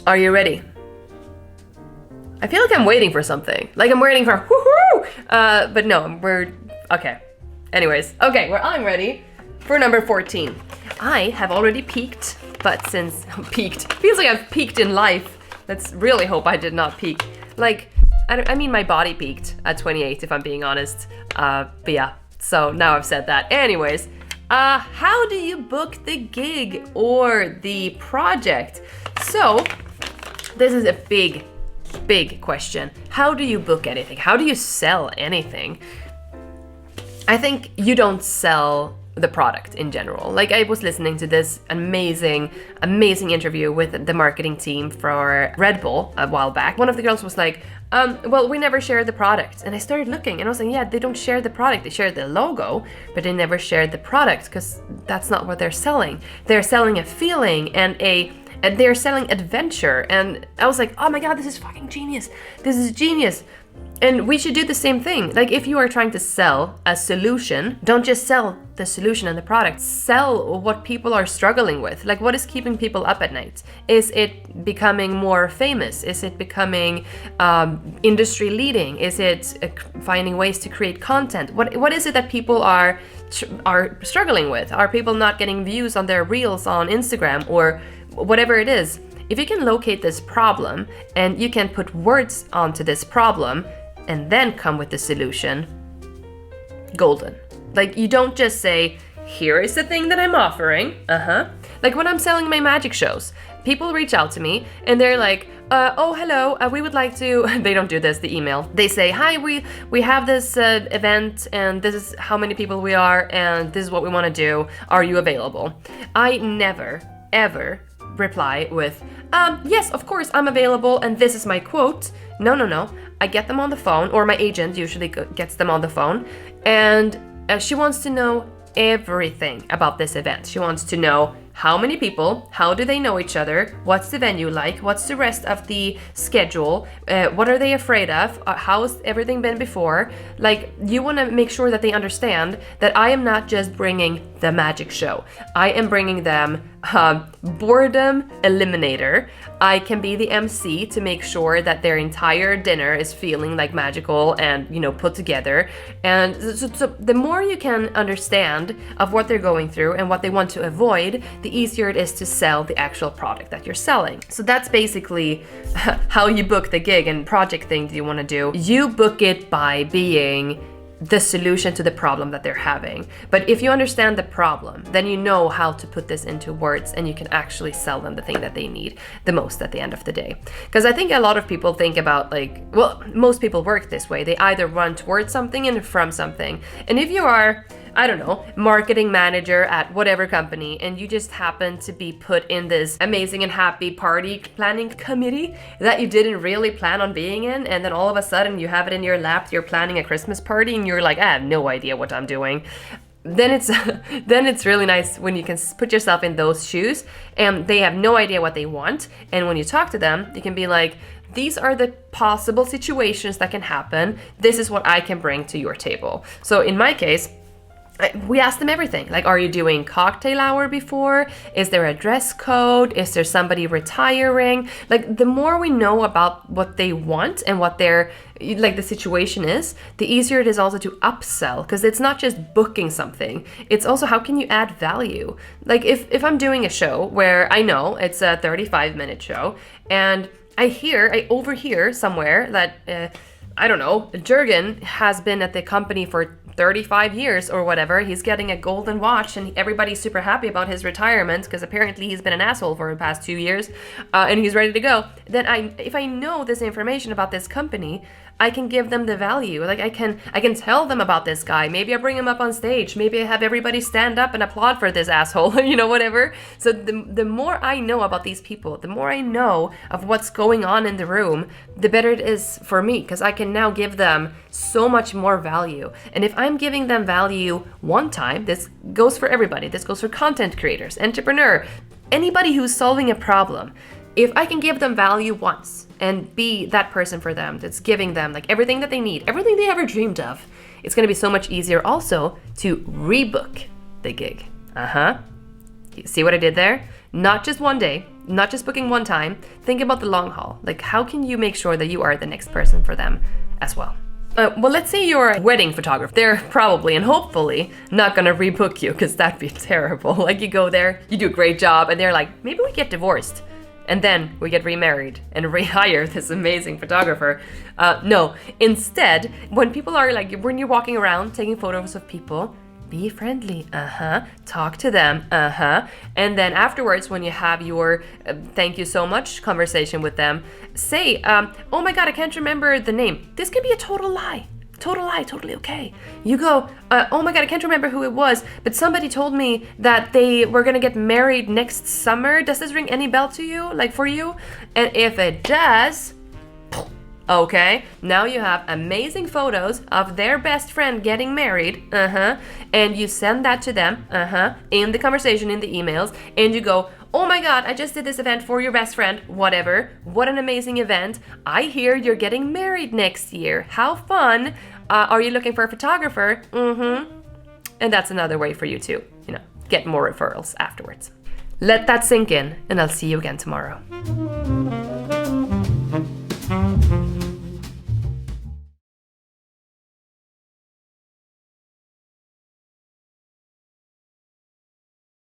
Are you ready? I feel like I'm waiting for something. Like I'm waiting for woohoo! But no, okay. Anyways, okay, well, I'm ready for number 14. I have already peaked, but since peaked, feels like I've peaked in life. Let's really hope I did not peak. Like, I mean my body peaked at 28 if I'm being honest. But yeah, so now I've said that. Anyways, how do you book the gig or the project? So, this is a big question. How do you book anything? How do you sell anything? I think you don't sell the product in general. Like I was listening to this amazing interview with the marketing team for Red Bull a while back. One of the girls was like, well, we never share the product. And I started looking and I was like, yeah, they don't share the product. They share the logo, but they never share the product because that's not what they're selling. They're selling a feeling and they're selling adventure. And I was like, oh my God, this is fucking genius. This is genius. And we should do the same thing. Like if you are trying to sell a solution, don't just sell the solution and the product. Sell what people are struggling with. Like what is keeping people up at night? Is it becoming more famous? Is it becoming industry leading? Is it finding ways to create content? What is it that people are struggling with? Are people not getting views on their reels on Instagram or whatever it is? If you can locate this problem and you can put words onto this problem and then come with the solution, golden. Like you don't just say, here is the thing that I'm offering. Like when I'm selling my magic shows, people reach out to me and they're like, oh, hello, we would like to, they don't do this, the email. They say, hi, we have this event and this is how many people we are and this is what we want to do. Are you available? I never, ever reply with, yes, of course, I'm available and this is my quote. No. I get them on the phone, or my agent usually gets them on the phone, and she wants to know everything about this event. She wants to know how many people, how do they know each other, what's the venue like, what's the rest of the schedule, what are they afraid of, how's everything been before. Like you want to make sure that they understand that I am not just bringing the magic show. I am bringing them boredom eliminator. I can be the MC to make sure that their entire dinner is feeling like magical and, put together. And so the more you can understand of what they're going through and what they want to avoid, the easier it is to sell the actual product that you're selling. So that's basically how you book the gig and project thing that you want to do. You book it by being the solution to the problem that they're having. But if you understand the problem, then you know how to put this into words and you can actually sell them the thing that they need the most at the end of the day. Because I think a lot of people think about most people work this way. They either run towards something and from something. And if you are, I don't know, marketing manager at whatever company, and you just happen to be put in this amazing and happy party planning committee that you didn't really plan on being in, and then all of a sudden you have it in your lap, you're planning a Christmas party, and you're like, I have no idea what I'm doing. Then it's really nice when you can put yourself in those shoes, and they have no idea what they want, and when you talk to them, you can be like, these are the possible situations that can happen. This is what I can bring to your table. So in my case, we asked them everything. Like, are you doing cocktail hour before? Is there a dress code? Is there somebody retiring? Like, the more we know about what they want and what their, the situation is, the easier it is also to upsell. Because it's not just booking something. It's also how can you add value? Like, if I'm doing a show where I know it's a 35-minute show, and I overhear somewhere that, I don't know, Jürgen has been at the company for 35 years or whatever. He's getting a golden watch and everybody's super happy about his retirement because apparently he's been an asshole for the past 2 years and he's ready to go. Then if I know this information about this company, I can give them the value. Like I can tell them about this guy. Maybe I bring him up on stage. Maybe I have everybody stand up and applaud for this asshole, whatever. So the more I know about these people, the more I know of what's going on in the room, the better it is for me because I can now give them so much more value. And if I'm giving them value one time, this goes for everybody. This goes for content creators, entrepreneur, anybody who's solving a problem. If I can give them value once and be that person for them that's giving them like everything that they need, everything they ever dreamed of, it's going to be so much easier also to rebook the gig. You see what I did there? Not just one day, not just booking one time. Think about the long haul. Like, how can you make sure that you are the next person for them as well? Well, let's say you're a wedding photographer. They're probably and hopefully not gonna rebook you, because that'd be terrible. Like, you go there, you do a great job, and they're like, maybe we get divorced. And then we get remarried and rehire this amazing photographer. No, instead, when people are like, when you're walking around taking photos of people, be friendly, talk to them, and then afterwards, when you have your thank you so much conversation with them, say, oh my God, I can't remember the name. This can be a total lie, totally okay. You go, oh my God, I can't remember who it was, but somebody told me that they were gonna get married next summer. Does this ring any bell to you, like for you? And if it does, okay, now you have amazing photos of their best friend getting married, and you send that to them, in the conversation, in the emails, and you go, oh my God, I just did this event for your best friend, whatever, what an amazing event. I hear you're getting married next year. How fun. Are you looking for a photographer? And that's another way for you to, get more referrals afterwards. Let that sink in, and I'll see you again tomorrow.